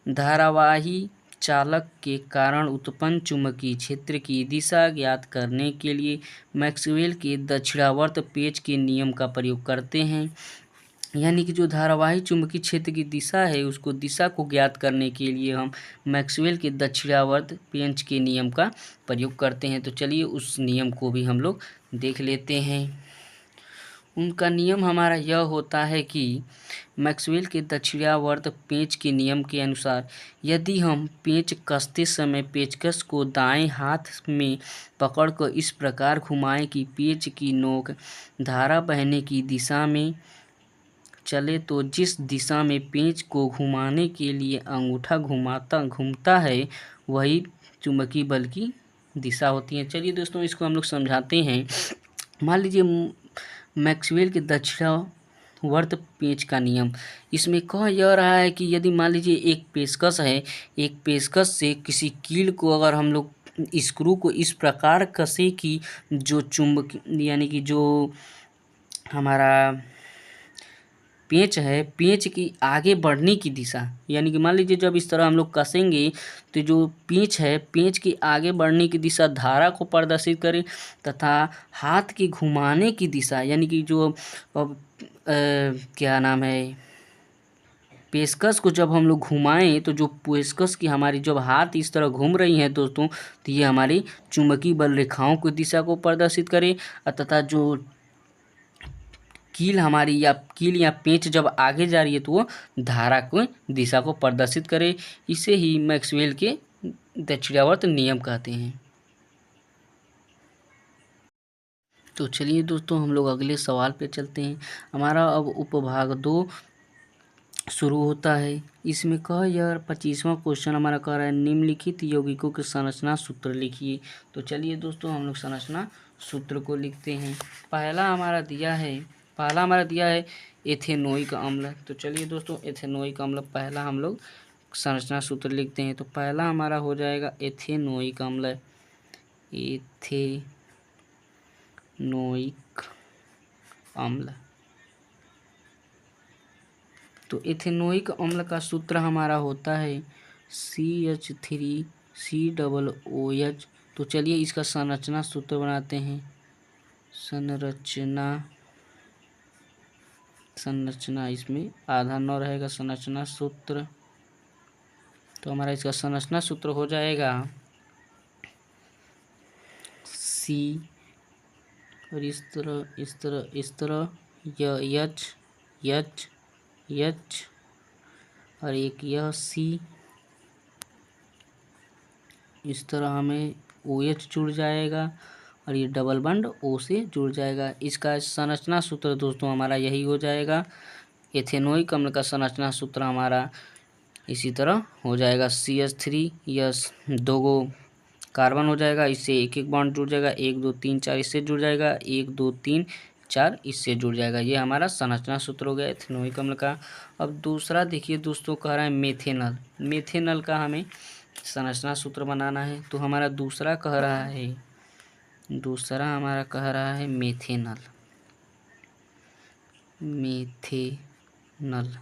धारावाही चालक के कारण उत्पन्न चुंबकीय क्षेत्र की दिशा ज्ञात करने के लिए मैक्सवेल के दक्षिणावर्त पेच के नियम का प्रयोग करते हैं। यानी कि जो धारावाही चुंबकीय क्षेत्र की दिशा है, उसको दिशा को ज्ञात करने के लिए हम मैक्सवेल के दक्षिणावर्त पेच के नियम का प्रयोग करते हैं। तो चलिए, उस नियम को भी हम लोग देख लेते हैं। उनका नियम हमारा यह होता है कि मैक्सवेल के दक्षिणावर्त पेच के नियम के अनुसार यदि हम पेच कसते समय पेचकस को दाएं हाथ में पकड़कर इस प्रकार घुमाएं कि पेच की नोक धारा बहने की दिशा में चले, तो जिस दिशा में पेच को घुमाने के लिए अंगूठा घूमता है वही चुंबकीय बल की दिशा होती है। चलिए दोस्तों, इसको हम लोग समझाते हैं। मान लीजिए मैक्सवेल के दक्षिणावर्त पेच का नियम, इसमें कह यह रहा है कि यदि मान लीजिए एक पेचकस है, एक पेचकस से किसी कील को अगर हम लोग स्क्रू को इस प्रकार कसे कि जो चुंबक, यानी कि जो हमारा पेच है, पेच की आगे बढ़ने की दिशा, यानी कि मान लीजिए जब इस तरह हम लोग कसेंगे तो जो पेच है, पेच की आगे बढ़ने की दिशा धारा को प्रदर्शित करे, तथा हाथ की घुमाने की दिशा, यानी कि जो क्या नाम है, पेचकस को जब हम लोग घुमाएं तो जो पेचकस की हमारी जब हाथ इस तरह घूम रही हैं दोस्तों, तो ये हमारी चुंबकीय बल रेखाओं की दिशा को प्रदर्शित करे, तथा जो कील हमारी या पेंच जब आगे जा रही है तो वो धारा को दिशा को प्रदर्शित करे। इसे ही मैक्सवेल के दक्षिणावर्त नियम कहते हैं। तो चलिए दोस्तों, हम लोग अगले सवाल पे चलते हैं। हमारा अब उपभाग 2 शुरू होता है। इसमें यह 25वां क्वेश्चन हमारा कह रहा है, निम्नलिखित यौगिकों के संरचना सूत्र लिखिए। तो चलिए दोस्तों, हम लोग संरचना सूत्र को लिखते हैं। पहला हमारा दिया है एथेनोइक अम्ल। तो चलिए दोस्तों, एथेनोइक अम्ल पहला हम लोग संरचना सूत्र लिखते हैं। तो पहला हमारा हो जाएगा एथेनोइक अम्ल, एथेनोइक अम्ल। तो एथेनोइक अम्ल का सूत्र हमारा होता है CH3COOH। तो चलिए इसका संरचना सूत्र बनाते हैं। संरचना इसमें आधा न रहेगा संरचना सूत्र। तो हमारा इसका संरचना सूत्र हो जाएगा C, और इस तरह यह H और एक यह C, इस तरह हमें OH जुड़ जाएगा, और ये डबल बंड O से जुड़ जाएगा। इसका संरचना सूत्र दोस्तों हमारा यही हो जाएगा। एथेनोइक अम्ल का संरचना सूत्र हमारा इसी तरह हो जाएगा CH3, यह 2 कार्बन हो जाएगा, इससे एक एक बॉन्ड जुड़ जाएगा, 1 2 3 4 इससे जुड़ जाएगा, 1 2 3 4 इससे जुड़ जाएगा। ये हमारा संरचना सूत्र हो गया एथेनोइक अम्ल का। अब दूसरा देखिए दोस्तों, कह रहा है मेथेनल। मेथेनल का हमें संरचना सूत्र बनाना है, तो हमारा दूसरा कह रहा है मेथेनल। मेथेनल,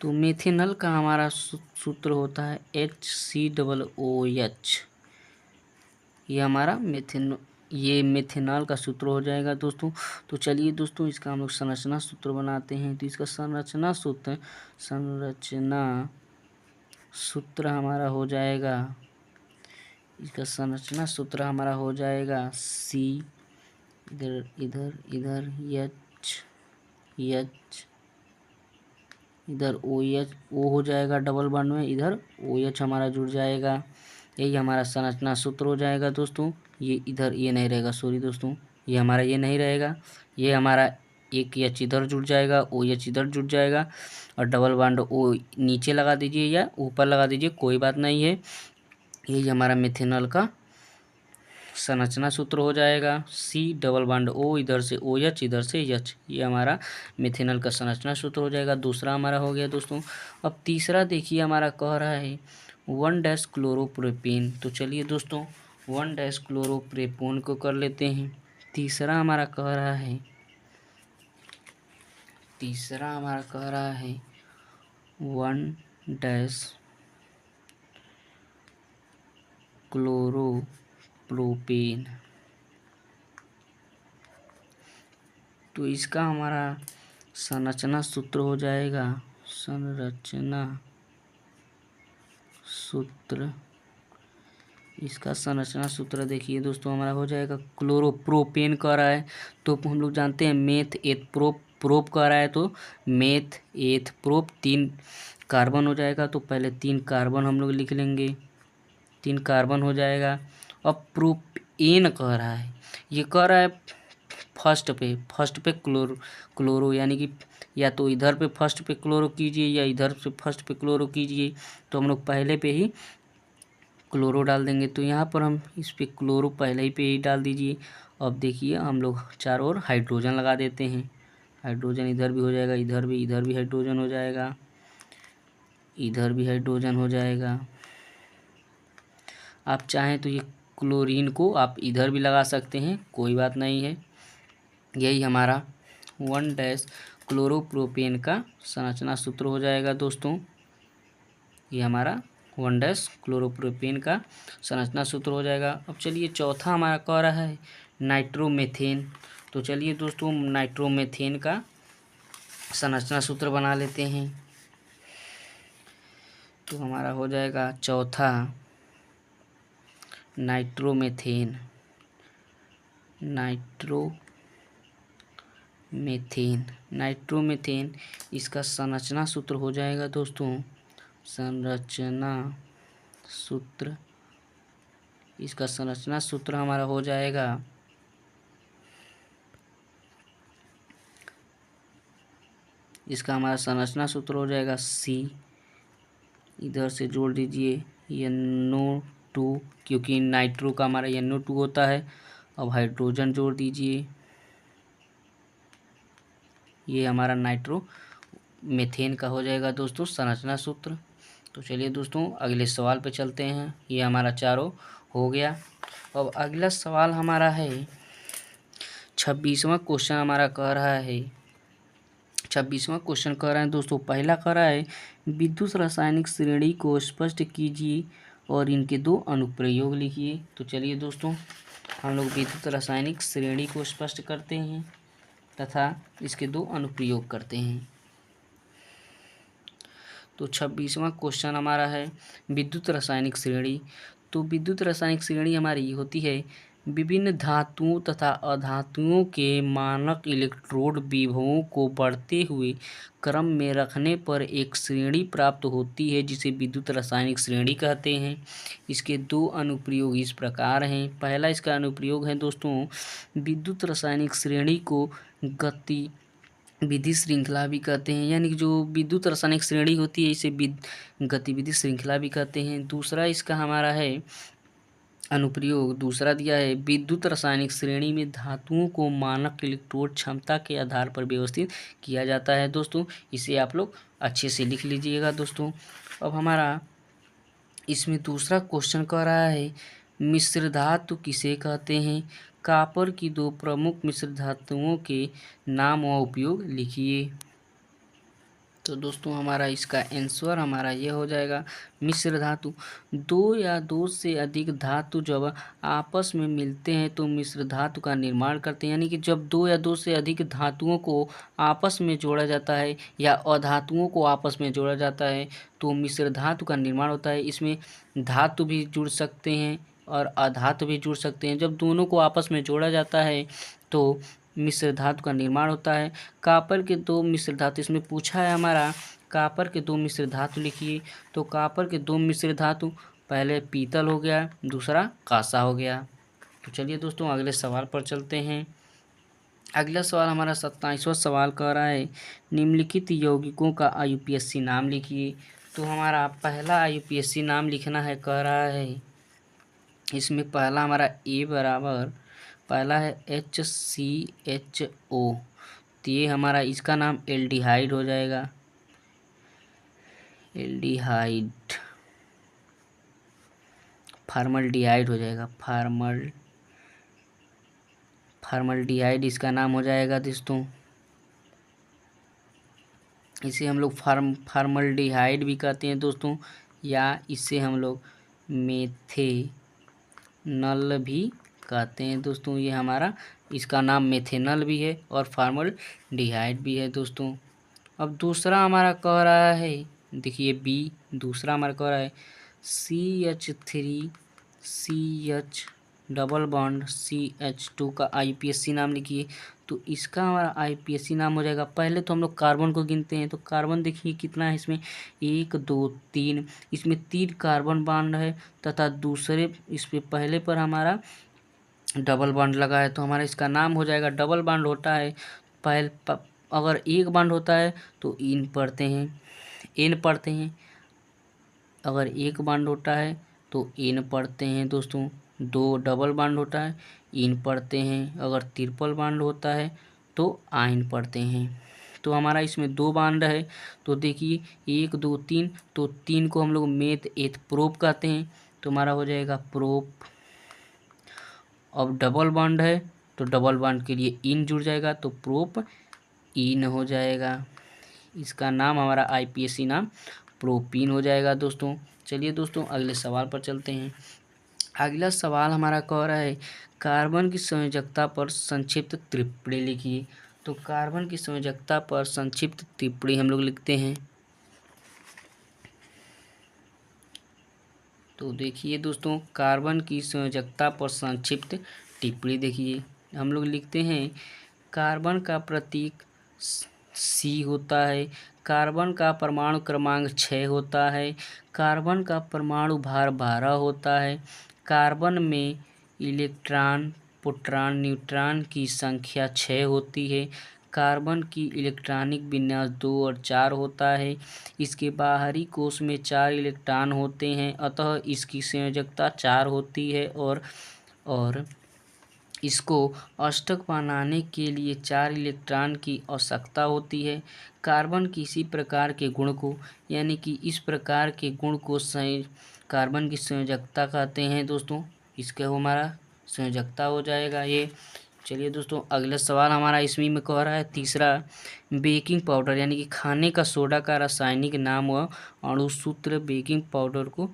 तो मेथेनल का हमारा सूत्र होता है HCOOH। ये मेथेनॉल का सूत्र हो जाएगा दोस्तों। तो चलिए दोस्तों, इसका हम लोग संरचना सूत्र बनाते हैं। तो इसका संरचना सूत्र हमारा हो जाएगा, इसका संरचना सूत्र हमारा हो जाएगा C, इधर H, इधर OH, O हो जाएगा डबल बॉन्ड में, इधर OH हमारा जुड़ जाएगा। यही हमारा संरचना सूत्र हो जाएगा दोस्तों। ये इधर ये नहीं रहेगा, सॉरी दोस्तों, ये हमारा ये नहीं रहेगा, ये हमारा एक H इधर जुड़ जाएगा, OH इधर जुड़ जाएगा, और डबल बॉन्ड O नीचे लगा दीजिए या ऊपर लगा दीजिए, कोई बात नहीं है। यही हमारा मेथेनॉल का संरचना सूत्र हो जाएगा। C डबल बॉन्ड O, इधर से OH, इधर से H, ये हमारा मेथेनॉल का संरचना सूत्र हो जाएगा। दूसरा हमारा हो गया दोस्तों। अब तीसरा देखिए, हमारा कह रहा है 1 क्लोरोप्रोपेन। तो चलिए दोस्तों, 1 क्लोरोप्रोपेन को कर लेते हैं। तीसरा हमारा कह रहा है 1 क्लोरोप्रोपेन। तो इसका हमारा संरचना सूत्र हो जाएगा, इसका संरचना सूत्र देखिए दोस्तों, हमारा हो जाएगा, क्लोरोप्रोपेन कह रहा है तो हम लोग जानते हैं मेथ एथ प्रोप कह रहा है, तो मेथ एथ प्रोप 3 कार्बन हो जाएगा। तो पहले 3 कार्बन हम लोग लिख लेंगे, 3 कार्बन हो जाएगा। अब प्रोपेन कह रहा है, ये कह रहा है फर्स्ट पे क्लोरो, यानी कि या तो इधर पे फर्स्ट पे क्लोरो कीजिए या इधर से फर्स्ट पे क्लोरो कीजिए। तो हम लोग पहले पे ही क्लोरो डाल देंगे, तो यहाँ पर हम इस पे क्लोरो पहले ही पे ही डाल दीजिए। अब देखिए, हम लोग चारों ओर हाइड्रोजन लगा देते हैं। हाइड्रोजन इधर भी हो जाएगा, इधर भी हाइड्रोजन हो जाएगा, इधर भी हाइड्रोजन हो जाएगा। आप चाहें तो ये क्लोरीन को आप इधर भी लगा सकते हैं, कोई बात नहीं है। यही हमारा 1 क्लोरोप्रोपेन का संरचना सूत्र हो जाएगा दोस्तों। ये हमारा 1 क्लोरोप्रोपेन का संरचना सूत्र हो जाएगा। अब चलिए, चौथा हमारा कह रहा है नाइट्रोमेथेन। तो चलिए दोस्तों, नाइट्रोमेथेन का संरचना सूत्र बना लेते हैं। तो हमारा हो जाएगा चौथा नाइट्रोमेथेन। इसका संरचना सूत्र हो जाएगा दोस्तों, इसका संरचना सूत्र हमारा हो जाएगा, इसका हमारा संरचना सूत्र हो जाएगा C, इधर से जोड़ दीजिए NO2, क्योंकि नाइट्रो का हमारा NO2 होता है। अब हाइड्रोजन जोड़ दीजिए, ये हमारा नाइट्रो मेथेन का हो जाएगा दोस्तों संरचना सूत्र। तो चलिए दोस्तों, अगले सवाल पे चलते हैं। ये हमारा चारों हो गया। अब अगला सवाल हमारा है 26वां क्वेश्चन हमारा कह रहा है, 26वां क्वेश्चन कह रहा है दोस्तों, पहला कह रहा है विद्युत रासायनिक श्रेणी को स्पष्ट कीजिए और इनके 2 अनुप्रयोग लिखिए। तो चलिए दोस्तों, हम लोग विद्युत रासायनिक श्रेणी को स्पष्ट करते हैं तथा इसके 2 अनुप्रयोग करते हैं। तो 26वां क्वेश्चन हमारा है विद्युत रासायनिक श्रेणी। तो विद्युत रासायनिक श्रेणी हमारी होती है विभिन्न धातुओं तथा अधातुओं के मानक इलेक्ट्रोड विभवों को बढ़ते हुए क्रम में रखने पर एक श्रेणी प्राप्त होती है, जिसे विद्युत रासायनिक श्रेणी कहते हैं। इसके 2 अनुप्रयोग इस प्रकार हैं। पहला इसका अनुप्रयोग है दोस्तों, विद्युत रासायनिक श्रेणी को गति विधि श्रृंखला भी कहते हैं, यानी कि जो विद्युत रासायनिक श्रेणी होती है इसे गतिविधि श्रृंखला भी कहते हैं। दूसरा इसका हमारा है अनुप्रयोग दूसरा दिया है, विद्युत रासायनिक श्रेणी में धातुओं को मानक इलेक्ट्रोड क्षमता के आधार पर व्यवस्थित किया जाता है। दोस्तों इसे आप लोग अच्छे से लिख लीजिएगा। दोस्तों अब हमारा इसमें दूसरा क्वेश्चन कह रहा है, मिश्र धातु किसे कहते हैं? कॉपर की दो प्रमुख मिश्र धातुओं के नाम व उपयोग लिखिए। तो दोस्तों हमारा इसका आंसर हमारा ये हो जाएगा, मिश्र धातु। दो या दो से अधिक धातु जब आपस में मिलते हैं तो मिश्र धातु का निर्माण करते हैं। यानी कि जब दो या दो से अधिक धातुओं को आपस में जोड़ा जाता है या अधातुओं को आपस में जोड़ा जाता है तो मिश्र धातु का निर्माण होता है। इसमें धातु भी जुड़ सकते हैं और अधातु भी जुड़ सकते हैं। जब दोनों को आपस में जोड़ा जाता है तो मिश्र धातु का निर्माण होता है। कॉपर के दो मिश्र धातु, इसमें पूछा है हमारा कॉपर के दो मिश्र धातु लिखिए। तो कॉपर के दो मिश्र धातु, पहले पीतल हो गया, दूसरा कांसा हो गया। तो चलिए दोस्तों अगले सवाल पर चलते हैं। अगला सवाल हमारा 27वां सवाल कह रहा है, निम्नलिखित यौगिकों का IUPAC नाम लिखिए। तो हमारा पहला IUPAC नाम लिखना है, कह रहा है इसमें पहला हमारा ए बराबर, पहला है HCHO, तो ये हमारा इसका नाम एल्डिहाइड हो जाएगा। एल्डिहाइड, फॉर्मल्डिहाइड हो जाएगा, फॉर्मल्डिहाइड इसका नाम हो जाएगा दोस्तों। इसे हम लोग फॉर्मल्डिहाइड भी कहते हैं दोस्तों, या इसे हम लोग मेथेनल भी कहते हैं दोस्तों। ये हमारा इसका नाम मेथेनल भी है और फॉर्मल्डिहाइड भी है दोस्तों। अब दूसरा हमारा कह रहा है, देखिए बी, दूसरा हमारा कह रहा है CH3CH डबल बॉन्ड CH2 का IUPAC नाम लिखिए। तो इसका हमारा IUPAC नाम हो जाएगा, पहले तो हम लोग कार्बन को गिनते हैं। तो कार्बन देखिए कितना है इसमें, 1 2 3, इसमें 3 कार्बन बॉन्ड है तथा दूसरे इस पे पहले पर हमारा डबल बॉन्ड लगा है। तो हमारा इसका नाम हो जाएगा, डबल बॉन्ड होता है अगर एक बॉन्ड होता है तो एन पढ़ते हैं, अगर एक बॉन्ड होता है तो एन पढ़ते हैं दोस्तों। दो डबल बॉन्ड होता है इन पढ़ते हैं, अगर ट्रिपल बॉन्ड होता है तो आइन पढ़ते हैं। तो हमारा इसमें 2 बॉन्ड है, तो देखिए 1 2 3, तो 3 को हम लोग मेथ एथ प्रोप कहते हैं, तो हमारा हो जाएगा प्रोप। अब डबल बॉन्ड है तो डबल बॉन्ड के लिए इन जुड़ जाएगा, तो प्रोप इन हो जाएगा। इसका नाम हमारा IUPAC नाम प्रोपीन हो जाएगा दोस्तों। चलिए दोस्तों अगले सवाल पर चलते हैं। अगला सवाल हमारा कह रहा है, कार्बन की संयोजकता पर संक्षिप्त टिप्पणी लिखिए। तो कार्बन की संयोजकता पर संक्षिप्त टिप्पणी हम लोग लिखते हैं। तो देखिए दोस्तों, कार्बन की संयोजकता पर संक्षिप्त टिप्पणी देखिए, हम लोग लिखते हैं कार्बन का प्रतीक C होता है, कार्बन का परमाणु क्रमांक 6 होता है, कार्बन का परमाणु भार 12 होता है, कार्बन में इलेक्ट्रॉन प्रोटॉन न्यूट्रॉन की संख्या 6 होती है, कार्बन की इलेक्ट्रॉनिक विन्यास 2 और 4 होता है, इसके बाहरी कोश में 4 इलेक्ट्रॉन होते हैं, अतः इसकी संयोजकता 4 होती है और इसको अष्टक बनाने के लिए 4 इलेक्ट्रॉन की आवश्यकता होती है। कार्बन किसी प्रकार के गुण को, यानी कि इस प्रकार के गुण को कार्बन की संयोजकता कहते हैं दोस्तों। इसका हमारा संयोजकता हो जाएगा ये। चलिए दोस्तों अगला सवाल हमारा इसमें में कह रहा है, तीसरा, बेकिंग पाउडर यानी कि खाने का सोडा का रासायनिक नाम व अणुसूत्र बेकिंग पाउडर को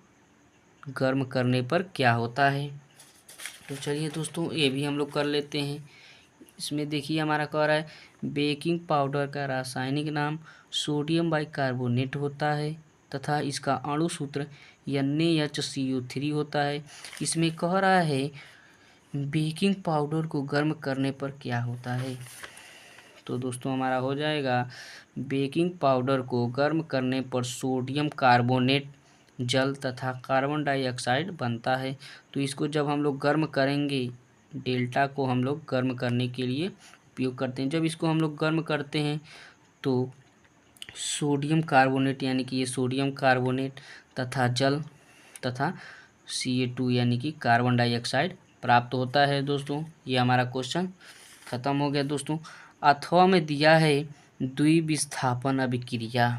गर्म करने पर क्या होता है। तो चलिए दोस्तों ये भी हम लोग कर लेते हैं। इसमें देखिए हमारा कह रहा है, बेकिंग पाउडर का रासायनिक नाम सोडियम बाइकार्बोनेट होता है तथा इसका अणुसूत्र NaHCO3 होता है। इसमें कह रहा है बेकिंग पाउडर को गर्म करने पर क्या होता है। तो दोस्तों हमारा हो जाएगा, बेकिंग पाउडर को गर्म करने पर सोडियम कार्बोनेट जल तथा कार्बन डाइऑक्साइड बनता है। तो इसको जब हम लोग गर्म करेंगे, डेल्टा को हम लोग गर्म करने के लिए उपयोग करते हैं। जब इसको हम लोग गर्म करते हैं तो सोडियम कार्बोनेट यानी कि ये सोडियम कार्बोनेट तथा जल तथा Ca2 यानी कि कार्बन डाइऑक्साइड प्राप्त होता है दोस्तों। ये हमारा क्वेश्चन खत्म हो गया दोस्तों। अथवा में दिया है द्विविस्थापन अभिक्रिया।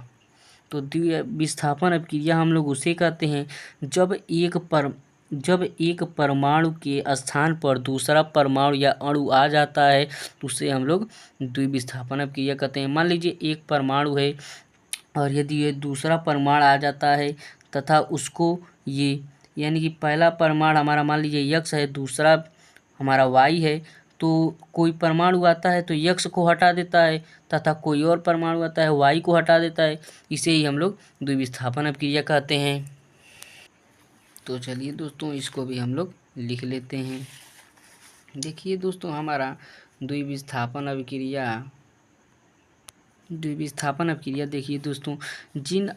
तो द्विविस्थापन अभिक्रिया हम लोग उसे कहते हैं जब एक परमाणु के स्थान पर दूसरा परमाणु या अणु आ जाता है तो उसे हम लोग द्विविस्थापन अभिक्रिया कहते हैं। मान लीजिए एक परमाणु है और यदि ये दूसरा परमाणु आ जाता है तथा उसको ये यानी कि पहला परमाणु हमारा मान लीजिए यक्स है, दूसरा हमारा वाई है, तो कोई परमाणु आता है तो यक्स को हटा देता है तथा कोई और परमाणु आता है वाई को हटा देता है। इसे ही हम लोग द्विविस्थापन अभिक्रिया कहते हैं। तो चलिए दोस्तों इसको भी हम लोग लिख लेते हैं। देखिए दोस्तों हमारा द्विविस्थापन अभिक्रिया देखिए दोस्तों, जिन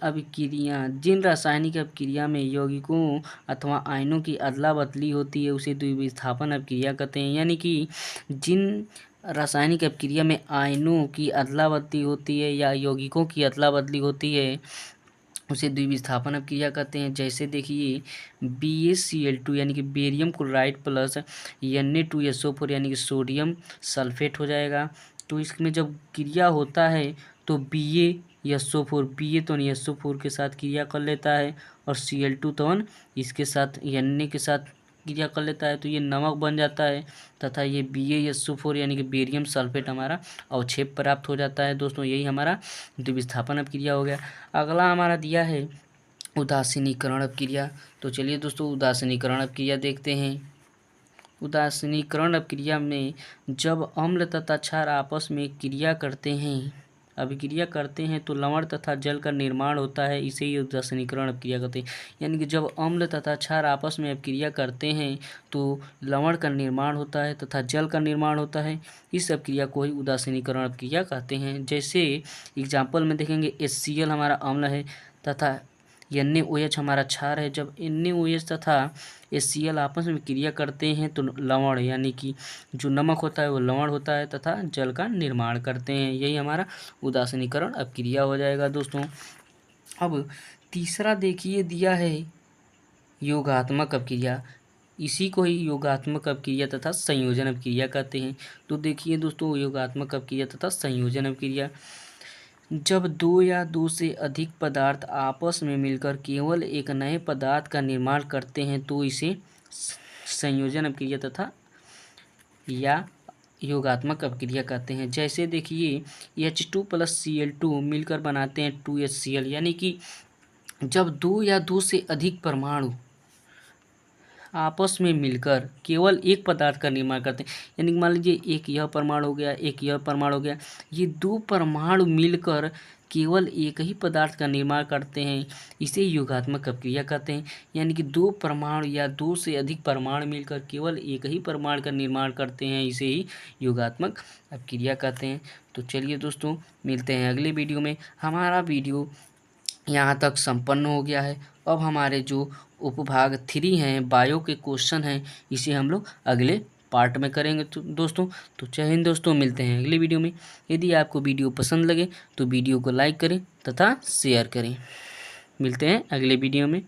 रासायनिक अभिक्रिया में यौगिकों अथवा आयनों की अदला बदली होती है उसे द्विविस्थापन अभिक्रिया कहते हैं। यानी कि जिन रासायनिक अभिक्रिया में आयनों की अदला बदली होती है या यौगिकों की अदला बदली होती है उसे द्विविस्थापन अभिक्रिया कहते हैं। जैसे देखिए BaCl2 यानी कि बेरियम क्लोराइड प्लस Na2SO4 यानी कि सोडियम सल्फेट हो जाएगा। तो इसमें जब क्रिया होता है तो BaSO4 Ba तो SO4 के साथ क्रिया कर लेता है और Cl2 तो इसके साथ Na के साथ क्रिया कर लेता है तो ये नमक बन जाता है तथा ये BaSO4 यानी कि बेरियम सल्फेट हमारा अवक्षेप प्राप्त हो जाता है। दोस्तों यही हमारा द्विविस्थापन अभिक्रिया हो गया। अगला हमारा दिया है उदासीनीकरण अभिक्रिया। तो चलिए दोस्तों उदासीनीकरण अभिक्रिया देखते हैं। उदासीनीकरण अभिक्रिया में जब अम्ल तथा क्षार आपस में अभिक्रिया करते हैं तो लवण तथा जल का निर्माण होता है। इसे ही उदासीनीकरण अभिक्रिया कहते हैं। यानी कि जब अम्ल तथा क्षार आपस में अभिक्रिया करते हैं तो लवण का निर्माण होता है तथा जल का निर्माण होता है। इस अभिक्रिया को ही उदासीनीकरण अभिक्रिया कहते हैं। जैसे एग्जाम्पल में देखेंगे HCl हमारा अम्ल है तथा NaOH हमारा क्षार है। जब NaOH तथा HCl आपस में क्रिया करते हैं तो लवण यानी कि जो नमक होता है वो लवण होता है तथा जल का निर्माण करते हैं। यही हमारा उदासीनीकरण अभिक्रिया हो जाएगा दोस्तों। अब तीसरा देखिए दिया है योगात्मक अभिक्रिया। इसी को ही योगात्मक अभिक्रिया तथा संयोजन अभिक्रिया कहते हैं। तो देखिए दोस्तों योगात्मक अभिक्रिया तथा संयोजन अभिक्रिया, जब दो या दो से अधिक पदार्थ आपस में मिलकर केवल एक नए पदार्थ का निर्माण करते हैं तो इसे संयोजन अभिक्रिया तथा या योगात्मक अभिक्रिया कहते हैं। जैसे देखिए H2 + Cl2 मिलकर बनाते हैं 2HCl। यानी कि जब दो या दो से अधिक परमाणु आपस में मिलकर केवल एक पदार्थ का निर्माण करते हैं, यानी मान लीजिए एक यह परमाणु हो गया, एक यह परमाणु हो गया, ये दो परमाणु मिलकर केवल एक ही पदार्थ का निर्माण करते हैं, इसे योगात्मक अभिक्रिया कहते हैं। यानी कि दो परमाणु या दो से अधिक परमाणु मिलकर केवल एक ही परमाणु का निर्माण करते हैं, इसे ही योगात्मक अभिक्रिया कहते हैं। तो चलिए दोस्तों मिलते हैं अगले वीडियो में। हमारा वीडियो यहाँ तक संपन्न हो गया है। अब हमारे जो उपभाग 3 हैं बायो के क्वेश्चन हैं इसे हम लोग अगले पार्ट में करेंगे। तो दोस्तों तो जय हिंद दोस्तों, मिलते हैं अगले वीडियो में। यदि आपको वीडियो पसंद लगे तो वीडियो को लाइक करें तथा शेयर करें। मिलते हैं अगले वीडियो में।